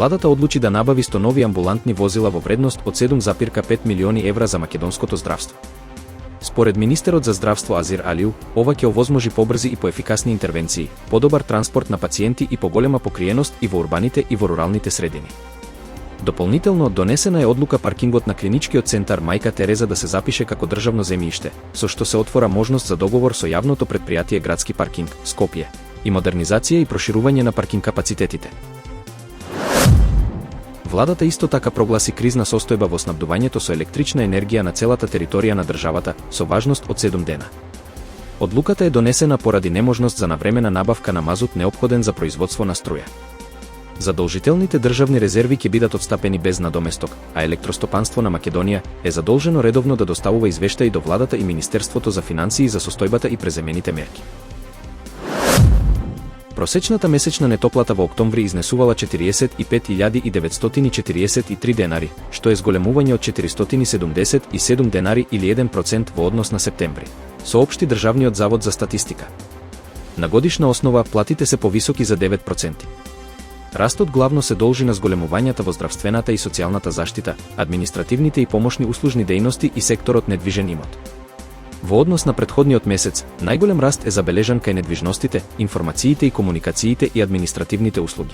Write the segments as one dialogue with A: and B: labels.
A: владата одлучи да набави 100 нови амбулантни возила во вредност од 7,5 милиони евра за македонското здравство. Според министерот за здравство Азир Алиу, ова ќе овозможи побрзи и поефикасни интервенции, подобар транспорт на пациенти и поголема покриеност и во урбаните и во руралните средини. Дополнително донесена е одлука паркингот на клиничкиот центар Мајка Тереза да се запише како државно земјиште, со што се отвора можност за договор со јавното претпријатие Градски паркинг, Скопје, и модернизација и проширување на паркинг капацитетите. Владата исто така прогласи кризна состојба во снабдувањето со електрична енергија на целата територија на државата, со важност од 7 дена. Одлуката е донесена поради неможност за навремена набавка на мазут неопходен за производство на струја. Задолжителните државни резерви ќе бидат отстапени без надоместок, а Електростопанство на Македонија е задолжено редовно да доставува извештаи до владата и Министерството за финансии за состојбата и преземените мерки. Просечната месечна нетоплата во октомври изнесувала 45.943 денари, што е зголемување од 477 денари или 1% во однос на септември, соопшти Државниот завод за статистика. На годишна основа платите се повисоки за 9%. Растот главно се должи на зголемувањата во здравствената и социјалната заштита, административните и помошни услужни дејности и секторот недвижен имот. Во однос на претходниот месец, најголем раст е забележан кај недвижностите, информациите и комуникациите и административните услуги.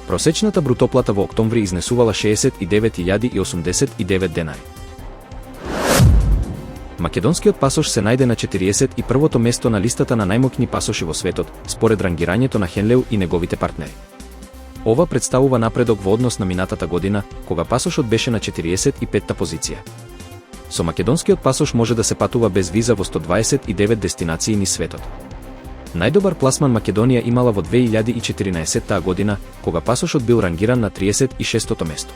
A: Просечната брутоплата во октомври изнесувала 69.089 денари. Македонскиот пасош се најде на 41-то место на листата на најмоќни пасоши во светот, според рангирањето на Хенлеу и неговите партнери. Ова представува напредок во однос на минатата година, кога пасошот беше на 45-та позиција. Со македонскиот пасош може да се патува без виза во 129 дестинации низ светот. Најдобар пласман Македонија имала во 2014 година, кога пасошот бил рангиран на 36-то место.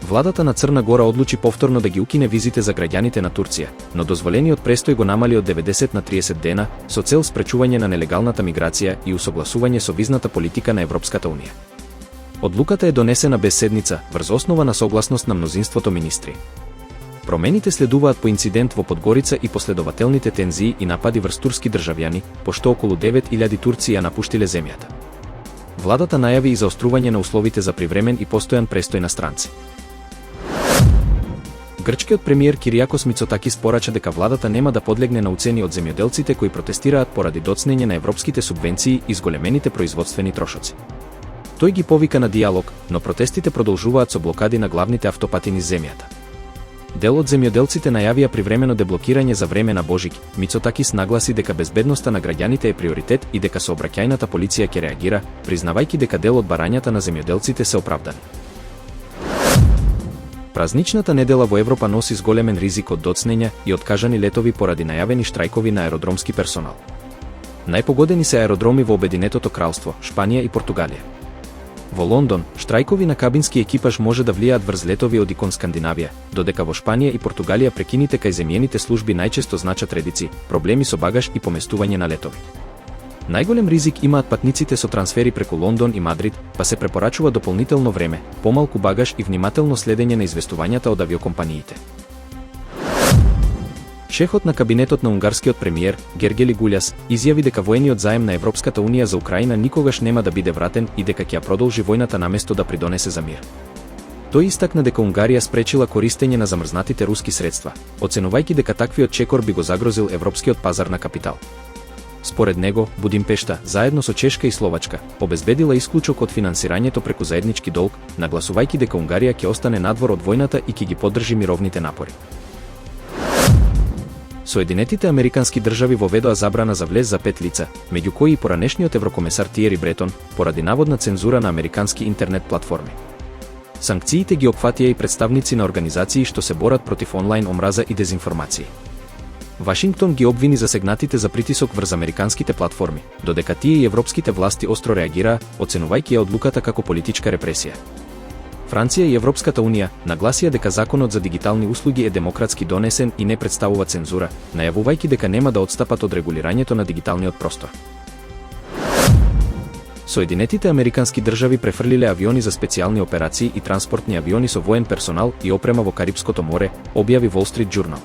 A: Владата на Црна Гора одлучи повторно да ги укине визите за граѓаните на Турција, но дозволениот престој го намали од 90 на 30 дена, со цел спречување на нелегалната миграција и усогласување со визната политика на Европската унија. Одлуката е донесена без седница, врз основа на согласност на мнозинството министри. Промените следуваат по инцидент во Подгорица и последователните тензии и напади врз турски државјани, пошто околу 9000 турци ја напуштиле земјата. Владата најави и заострување на условите за привремен и постојан престој на странци. Грчкиот премиер Кириакос Мицотакис порача дека владата нема да подлегне на уцени од земјоделците кои протестираат поради доцнење на европските субвенции и зголемените производствени трошоци. Тој ги повика на диалог, но протестите продолжуваат со блокади на главните автопати низ земјата. Дел од земјоделците најавија привремено деблокирање за време на Божик. Мицотакис нагласи дека безбедноста на граѓаните е приоритет и дека сообраќајната полиција ќе реагира, признавајќи дека дел од барањата на земјоделците се оправдани. Празничната недела во Европа носи зголемен ризик од доцнења и откажани летови поради најавени штрајкови на аеродромски персонал. Најпогодени се аеродроми во Обединетото кралство, Шпанија и Португалија. Во Лондон, штрајкови на кабински екипаж може да влијаат врз летови од и кон Скандинавија, додека во Шпанија и Португалија прекините кај земјените служби најчесто значат редици, проблеми со багаж и поместување на летови. Најголем ризик имаат патниците со трансфери преку Лондон и Мадрид, па се препорачува дополнително време, помалку багаж и внимателно следење на известувањата од авиокомпаниите. Шефот на кабинетот на унгарскиот премиер, Гергели Гуљас, изјави дека воениот заем на Европската унија за Украина никогаш нема да биде вратен и дека ќе ја продолжи војната наместо да придонесе за мир. Тој истакна дека Унгарија спречила користење на замрзнатите руски средства, оценувајќи дека таквиот чекор би го загрозил европскиот пазар на капитал. Според него, Будимпешта, заедно со Чешка и Словачка, обезбедила исклучок од финансирањето преку заеднички долг, нагласувајќи дека Унгарија ќе остане надвор од војната и ќе ги поддржи мировните напори. Соединетите американски држави воведоа забрана за влез за 5 лица, меѓу кои и поранешниот еврокомесар Тиери Бретон, поради наводна цензура на американски интернет платформи. Санкциите ги опфатија и представници на организации што се борат против онлайн омраза и дезинформации. Вашингтон ги обвини засегнатите за притисок врз американските платформи, додека тие и европските власти остро реагираа, оценувајќи ја одлуката како политичка репресија. Франција и Европската унија нагласија дека законот за дигитални услуги е демократски донесен и не представува цензура, најавувајќи дека нема да отстапат од регулирањето на дигиталниот простор. Соединетите американски држави префрлиле авиони за специјални операции и транспортни авиони со воен персонал и опрема во Карипското море, објави Wall Street Journal.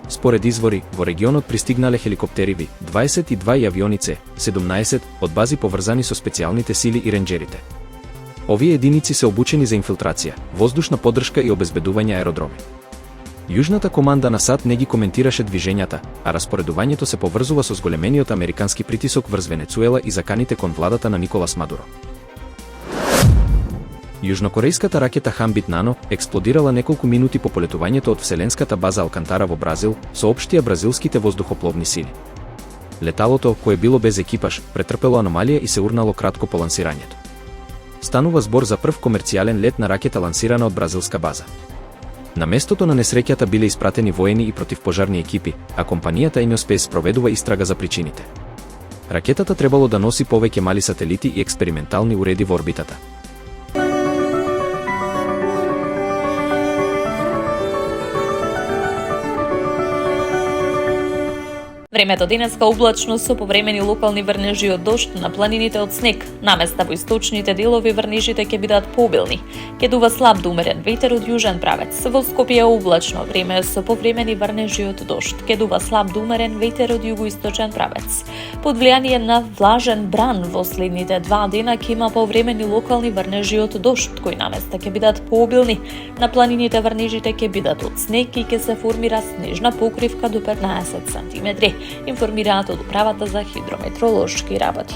A: Според извори, во регионот пристигнале хеликоптери Ви-22 и авиони С-17 од бази поврзани со специјалните сили и ренџерите. Овие единици се обучени за инфилтрација, воздушна поддршка и обезбедување аеродроми. Јужната команда на САД не ги коментираше движењата, а распоредувањето се поврзува со зголемениот американски притисок врз Венецуела и заканите кон владата на Николас Мадуро. Јужнокорејската ракета Хамбит Нано експлодирала неколку минути по полетувањето од вселенската база Алкантара во Бразил, соопштија бразилските воздухопловни сили. Леталото, кое било без екипаж, претрпело аномалија и се урнало кратко по лансирањето. Станува збор за прв комерцијален лет на ракета лансирана од бразилска база. На местото на несреќата биле испратени воени и противпожарни екипи, а компанијата Innospace проведува истрага за причините. Ракетата требало да носи повеќе мали сателити и експериментални уреди во орбитата.
B: Времето денеска облачно со повремени локални врнежи од дожд, на планините од снег. Наместа во источните делови врнежите ќе бидат пообилни. Ќе дува слаб до умерен ветер од јужен правец. Во Скопје облачно време со повремени врнежи од дожд. Ќе дува слаб до умерен ветер од југоисточен правец. Под влијание на влажен бран во следните 2 дена ќе има повремени локални врнежи од дожд, кои наместа ќе бидат пообилни. На планините врнежите ќе бидат од снег и ќе се формира снежна покривка до 15 сантиметри, информираат од Управата за хидрометролошки работи.